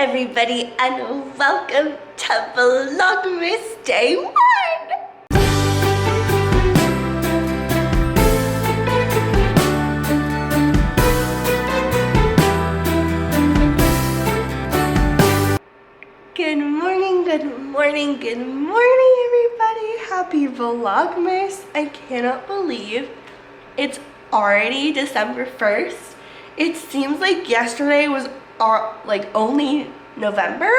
everybody, and welcome to Vlogmas Day 1! Good morning, good morning, good morning, everybody. Happy Vlogmas. I cannot believe it's already December 1st. It seems like yesterday was only November,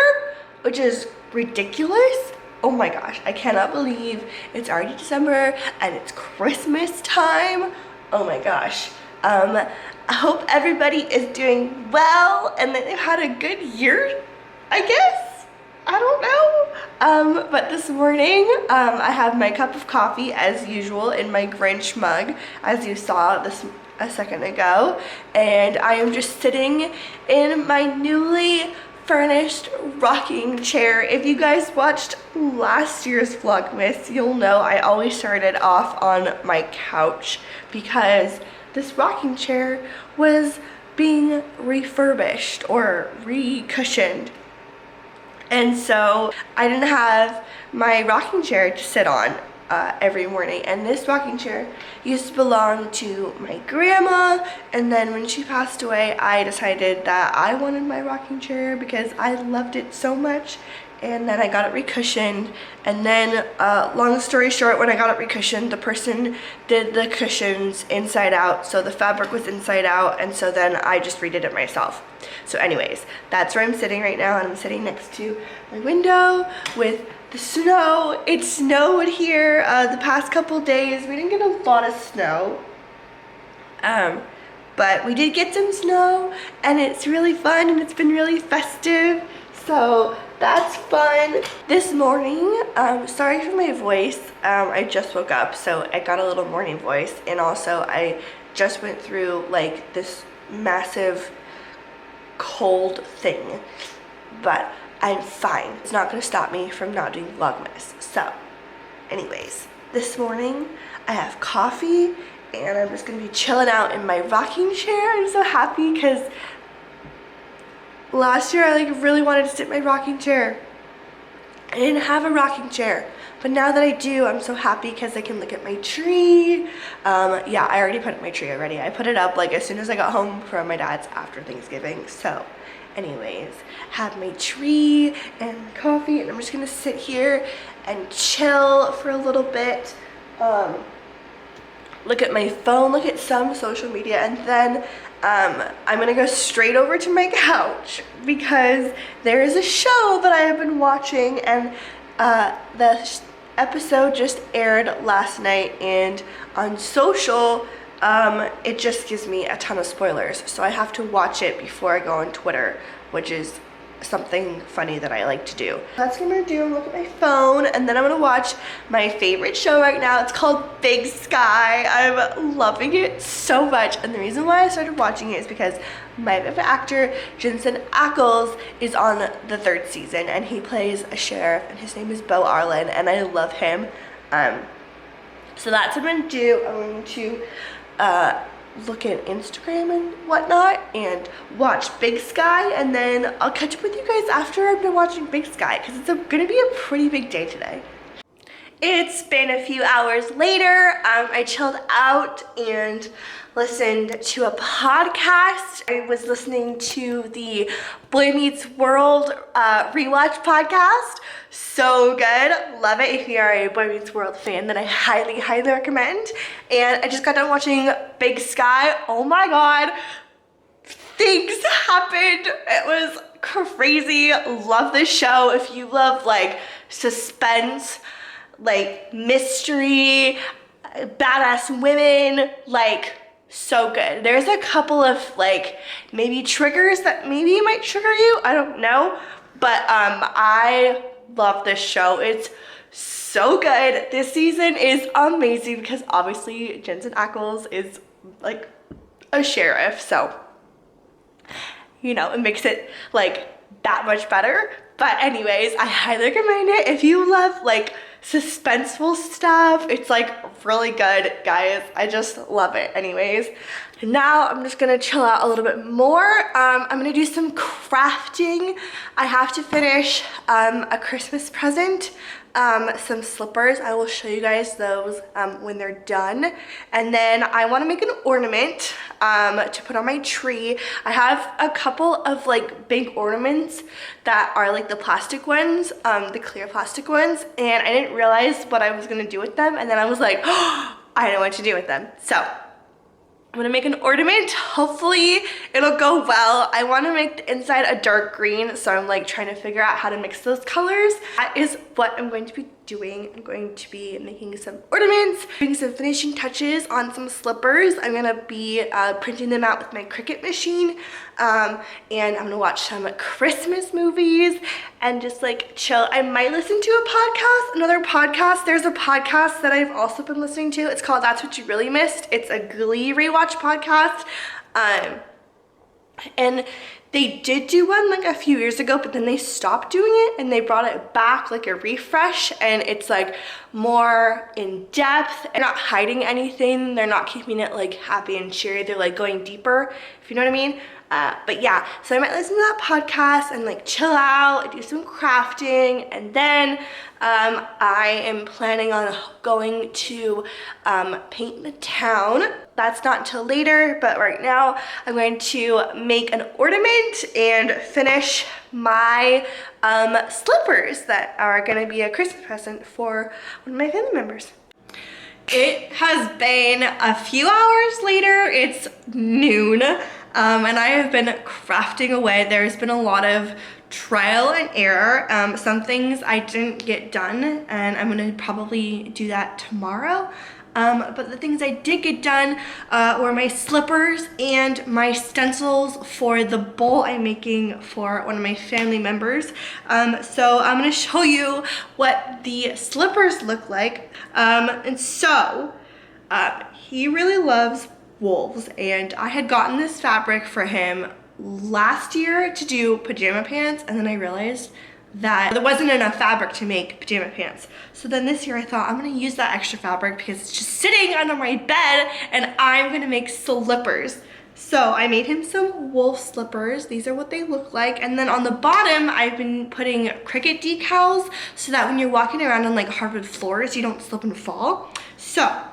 which is ridiculous. Oh my gosh, I cannot believe it's already December and it's Christmas time. Oh my gosh. I hope everybody is doing well and that they've had a good year, I guess. I don't know. But this morning, I have my cup of coffee as usual in my Grinch mug, as you saw this a second ago. And I am just sitting in my newly furnished rocking chair. If you guys watched last year's Vlogmas, you'll know I always started off on my couch because this rocking chair was being refurbished or re-cushioned. And so I didn't have my rocking chair to sit on every morning. And this rocking chair used to belong to my grandma. And then when she passed away, I decided that I wanted my rocking chair because I loved it so much. And then I got it recushioned. And then, long story short, when I got it recushioned, the person did the cushions inside out. So the fabric was inside out. And so then I just redid it myself. So anyways, that's where I'm sitting right now. And I'm sitting next to my window with the snow. It snowed here the past couple days. We didn't get a lot of snow. But we did get some snow. And it's really fun. And it's been really festive. So that's fun. This morning, sorry for my voice. I just woke up, so I got a little morning voice. And also, I just went through like this massive cold thing. But I'm fine. It's not gonna stop me from not doing Vlogmas. So, anyways, this morning I have coffee and I'm just gonna be chilling out in my rocking chair. I'm so happy because last year I really wanted to sit in my rocking chair. I didn't have a rocking chair, but now that I do, I'm so happy because I can look at my tree. Yeah, I already put up my tree already. I put it up like as soon as I got home from my dad's after Thanksgiving. So anyways, have my tree and coffee, and I'm just gonna sit here and chill for a little bit. Look at my phone, look at some social media, and then I'm gonna go straight over to my couch because there is a show that I have been watching, and the episode just aired last night, and on social it just gives me a ton of spoilers, so I have to watch it before I go on Twitter, which is something funny that I like to do. That's what I'm gonna do. Look at my phone, and then I'm gonna watch my favorite show right now. It's called Big Sky. I'm loving it so much, and the reason why I started watching it is because my favorite actor, Jensen Ackles, is on the 3rd season, and he plays a sheriff, and his name is Bo Arlen, and I love him. So that's what I'm gonna do. I'm going to look at Instagram and whatnot and watch Big Sky, and then I'll catch up with you guys after I'm done watching Big Sky because it's gonna be a pretty big day today. It's been a few hours later. I chilled out and listened to a podcast. I was listening to the Boy Meets World rewatch podcast. So good. Love it. If you are a Boy Meets World fan, then I highly, highly recommend. And I just got done watching Big Sky. Oh my God. Things happened. It was crazy. Love this show. If you love like suspense, like mystery, badass women, like so good. There's a couple of like maybe triggers that maybe might trigger you. I don't know. But I love this show. It's so good. This season is amazing because obviously Jensen Ackles is like a sheriff. So, you know, it makes it like that much better. But anyways, I highly recommend it if you love like suspenseful stuff. It's like really good, guys. I just love it. Anyways, now I'm just gonna chill out a little bit more. I'm gonna do some crafting. I have to finish a Christmas present, some slippers. I will show you guys those when they're done. And then I want to make an ornament to put on my tree. I have a couple of like big ornaments that are like the plastic ones, the clear plastic ones, and I didn't realize what I was gonna do with them, and then I was like, oh, I don't know what to do with them. So I'm gonna make an ornament. Hopefully it'll go well. I wanna make the inside a dark green, so I'm like trying to figure out how to mix those colors. That is what I'm going to be doing. I'm going to be making some ornaments, doing some finishing touches on some slippers. I'm gonna be printing them out with my Cricut machine. And I'm gonna watch some Christmas movies and just like chill. I might listen to a podcast, another podcast. There's a podcast that I've also been listening to. It's called That's What You Really Missed. It's a Glee rewatch podcast. And they did do one like a few years ago, but then they stopped doing it and they brought it back, like a refresh, and it's like more in depth. They're not hiding anything. They're not keeping it like happy and cheery. They're like going deeper, if you know what I mean. But yeah, so I might listen to that podcast and like chill out, do some crafting, and then I am planning on going to paint the town. That's not until later, but right now I'm going to make an ornament and finish my slippers that are gonna be a Christmas present for one of my family members. It has been a few hours later. It's noon. And I have been crafting away. There's been a lot of trial and error. Some things I didn't get done, and I'm gonna probably do that tomorrow. But the things I did get done were my slippers and my stencils for the bowl I'm making for one of my family members. So I'm gonna show you what the slippers look like. And so he really loves wolves, and I had gotten this fabric for him last year to do pajama pants, and then I realized that there wasn't enough fabric to make pajama pants. So then this year I thought I'm gonna use that extra fabric because it's just sitting under my bed, and I'm gonna make slippers. So I made him some wolf slippers. These are what they look like. And then on the bottom, I've been putting Cricut decals so that when you're walking around on like hardwood floors, you don't slip and fall. So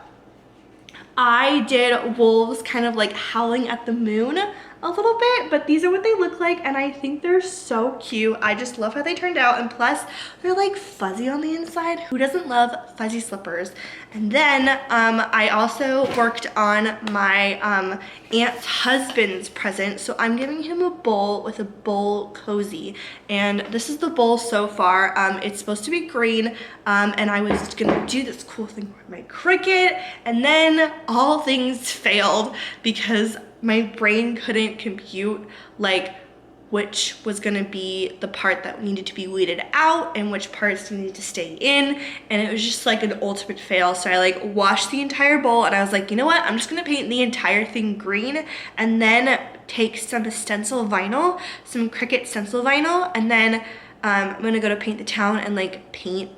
I did wolves kind of like howling at the moon a little bit, but these are what they look like, and I think they're so cute. I just love how they turned out, and plus they're like fuzzy on the inside. Who doesn't love fuzzy slippers? And then I also worked on my aunt's husband's present, so I'm giving him a bowl with a bowl cozy, and this is the bowl so far. It's supposed to be green, and I was gonna do this cool thing with my Cricut, and then all things failed because my brain couldn't compute like which was gonna be the part that needed to be weeded out and which parts needed to stay in, and it was just like an ultimate fail. So I like washed the entire bowl, and I was like, you know what, I'm just gonna paint the entire thing green and then take some stencil vinyl, some Cricut stencil vinyl, and then I'm gonna go to paint the town and like paint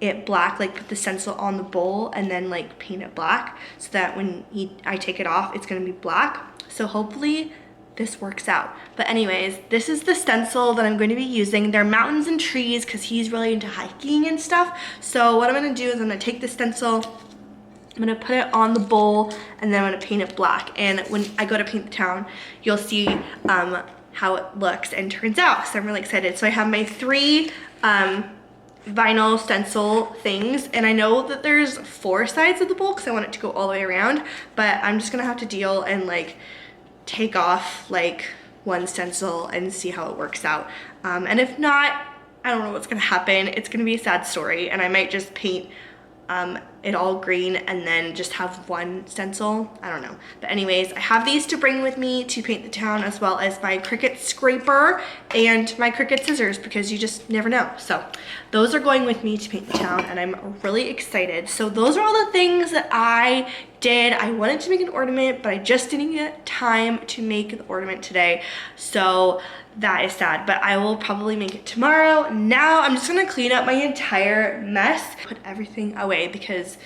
it black, like put the stencil on the bowl and then like paint it black so that when I take it off, it's gonna be black. So hopefully this works out. But anyways, this is the stencil that I'm going to be using. They're mountains and trees because he's really into hiking and stuff. So what I'm gonna do is I'm gonna take the stencil, I'm gonna put it on the bowl, and then I'm gonna paint it black. And when I go to paint the town, you'll see how it looks and turns out, so I'm really excited. So I have my 3 vinyl stencil things, and I know that there's 4 sides of the bowl because I want it to go all the way around, but I'm just gonna have to deal and like take off like one stencil and see how it works out. And if not, I don't know what's gonna happen. It's gonna be a sad story, and I might just paint it all green and then just have one stencil. I don't know. But anyways, I have these to bring with me to paint the town, as well as my Cricut scraper and my Cricut scissors, because you just never know. So those are going with me to paint the town, and I'm really excited. So those are all the things that I did. I wanted to make an ornament, but I just didn't get time to make the ornament today. So that is sad, but I will probably make it tomorrow. Now I'm just gonna clean up my entire mess, put everything away, because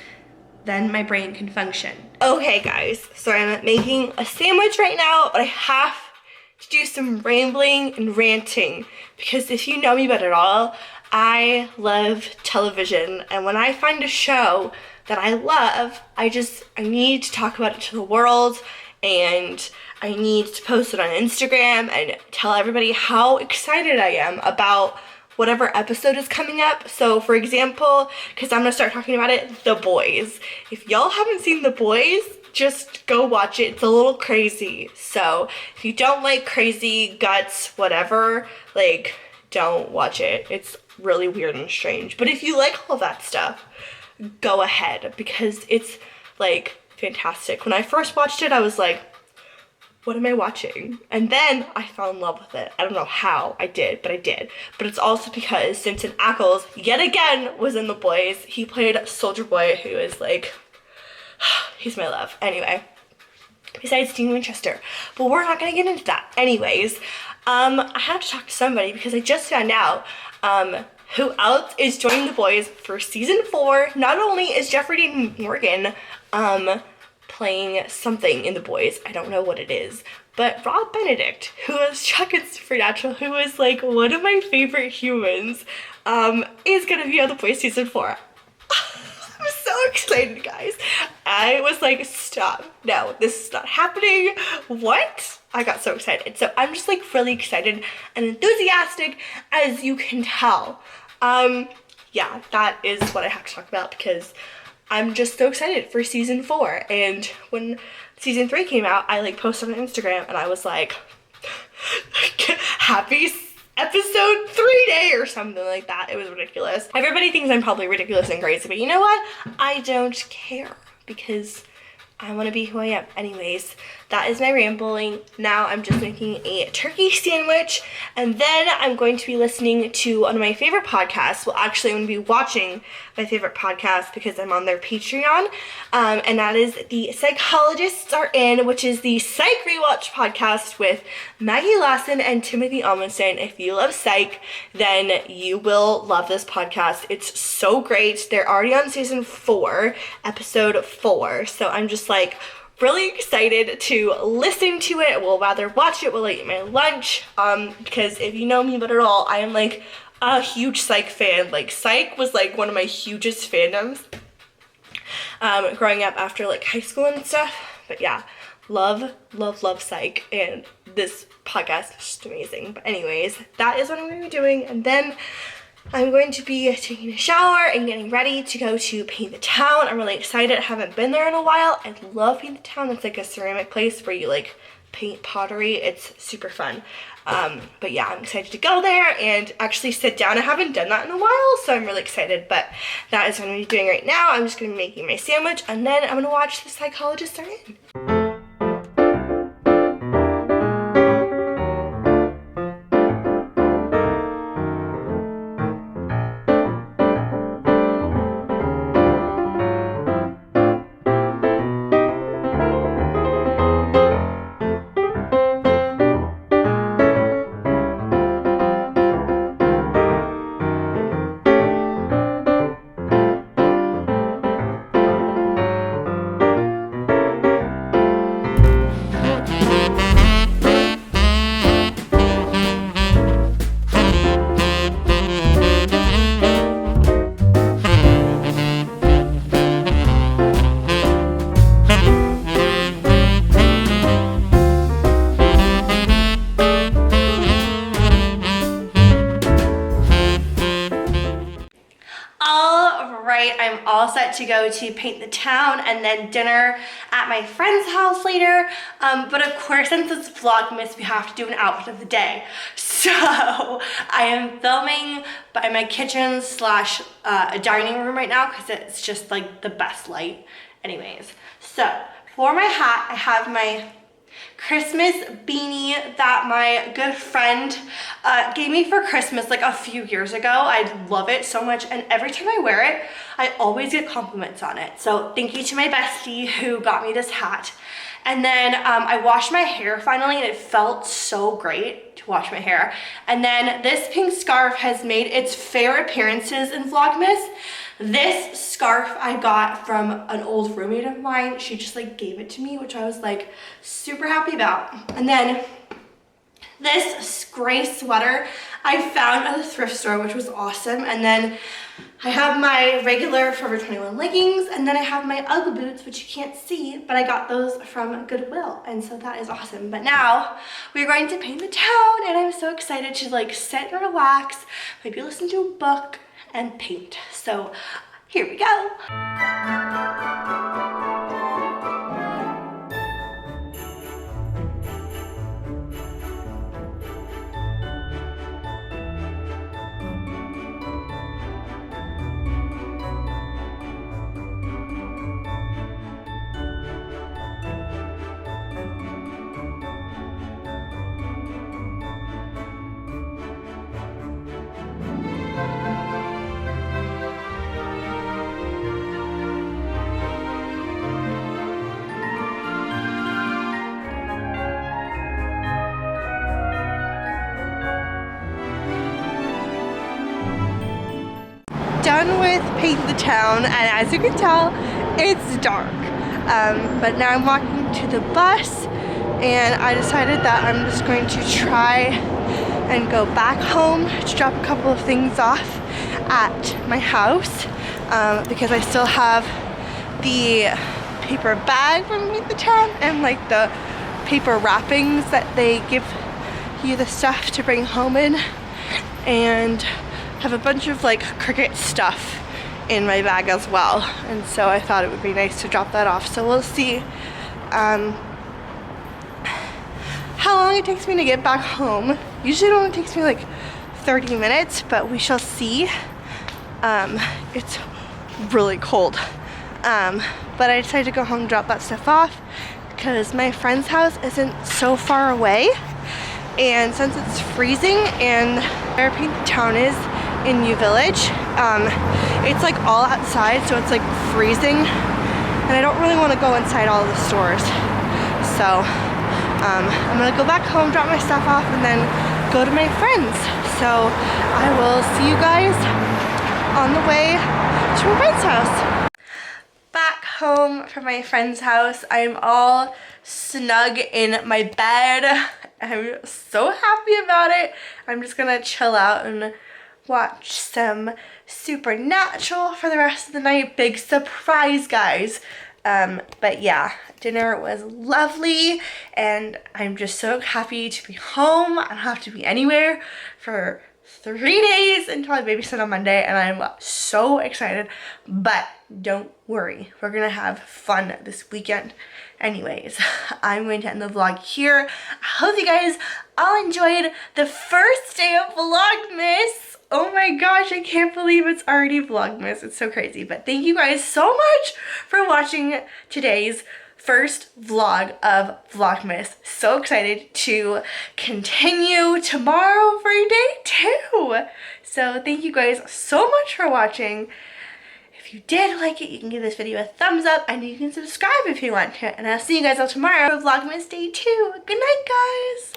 then my brain can function. Okay guys, so I'm making a sandwich right now, but I have to do some rambling and ranting, because if you know me better at all, I love television, and when I find a show that I love, I need to talk about it to the world, and I need to post it on Instagram and tell everybody how excited I am about whatever episode is coming up. So for example, because I'm gonna start talking about it, The Boys. If y'all haven't seen The Boys, just go watch it. It's a little crazy. So if you don't like crazy, guts, whatever, like, don't watch it. It's really weird and strange. But if you like all that stuff, go ahead, because it's like fantastic. When I first watched it, I was like, what am I watching? And then I fell in love with it. I don't know how I did, but I did. But it's also because Simpson Ackles, yet again, was in The Boys. He played Soldier Boy, who is like, he's my love. Anyway, besides Dean Winchester. But we're not gonna get into that. Anyways, I have to talk to somebody, because I just found out who else is joining The Boys for season 4. Not only is Jeffrey Dean Morgan playing something in The Boys, I don't know what it is, but Rob Benedict, who is Chuck in Supernatural, who is like one of my favorite humans, is gonna be on The Boys season 4. I'm so excited, guys. I was like, stop, no, this is not happening. What? I got so excited. So I'm just like really excited and enthusiastic, as you can tell. Yeah, that is what I have to talk about, because I'm just so excited for season 4. And when season 3 came out, I like posted on Instagram and I was like, happy episode 3 day or something like that. It was ridiculous. Everybody thinks I'm probably ridiculous and crazy, but you know what? I don't care, because I want to be who I am. Anyways, that is my rambling. Now I'm just making a turkey sandwich, and then I'm going to be listening to one of my favorite podcasts. Well, actually, I'm going to be watching my favorite podcast, because I'm on their Patreon, and that is The Psychologists Are In, which is the Psych Rewatch podcast with Maggie Lawson and Timothy Amundsen. If you love Psych, then you will love this podcast. It's so great. They're already on season 4, episode 4, so I'm just like really excited to listen to it. Well, rather watch it while I eat my lunch, because if you know me but at all, I am like a huge Psych fan. Like, Psych was like one of my hugest fandoms growing up after like high school and stuff. But yeah, love Psych, and this podcast is just amazing. But anyways, that is what I'm going to be doing, and then I'm going to be taking a shower and getting ready to go to paint the town. I'm really excited. I haven't been there in a while. I love paint the town. It's like a ceramic place where you like paint pottery. It's super fun. But yeah, I'm excited to go there and actually sit down. I haven't done that in a while, so I'm really excited. But that is what I'm going to be doing right now. I'm just going to be making my sandwich, and then I'm going to watch The Psychologists Are In. all set to go to paint the town and then dinner at my friend's house later. But of course, since it's Vlogmas, we have to do an outfit of the day. So I am filming by my kitchen slash a dining room right now because it's just like the best light. Anyways, so for my hat, I have my Christmas beanie that my good friend gave me for Christmas like a few years ago. I love it so much, and every time I wear it, I always get compliments on it. So thank you to my bestie who got me this hat. And then I washed my hair finally, and it felt so great to wash my hair. And then this pink scarf has made its fair appearances in Vlogmas. This scarf I got from an old roommate of mine. She just like gave it to me, which I was like super happy about. And then this gray sweater I found at the thrift store, which was awesome. And then I have my regular Forever 21 leggings, and then I have my Ugg boots, which you can't see, but I got those from Goodwill, and so that is awesome. But now we're going to paint the town, and I'm so excited to like sit and relax, maybe listen to a book and paint. So here we go. Done with painting the town, and as you can tell, it's dark. But now I'm walking to the bus, and I decided that I'm just going to try and go back home to drop a couple of things off at my house, because I still have the paper bag from Paint the Town and like the paper wrappings that they give you the stuff to bring home in, and have a bunch of like Cricut stuff in my bag as well, and so I thought it would be nice to drop that off. So we'll see how long it takes me to get back home. Usually it only takes me like 30 minutes, but we shall see. It's really cold, but I decided to go home and drop that stuff off because my friend's house isn't so far away, and since it's freezing and where Paint the Town is in New Village, it's like all outside, so it's like freezing, and I don't really want to go inside all the stores. So I'm gonna go back home, drop my stuff off, and then go to my friends. So I will see you guys on the way to my friend's house. Back home from my friend's house. I'm all snug in my bed. I'm so happy about it. I'm just gonna chill out and watch some Supernatural for the rest of the night. Big surprise, guys. But yeah, dinner was lovely, and I'm just so happy to be home. I don't have to be anywhere for 3 days until I babysit on Monday, and I'm so excited. But don't worry, we're gonna have fun this weekend. Anyways, I'm going to end the vlog here. I hope you guys all enjoyed the first day of Vlogmas. Oh my gosh, I can't believe it's already Vlogmas. It's so crazy. But thank you guys so much for watching today's first vlog of Vlogmas. So excited to continue tomorrow for day 2. So thank you guys so much for watching. If you did like it, you can give this video a thumbs up, and you can subscribe if you want to. And I'll see you guys all tomorrow for Vlogmas day 2. Good night, guys.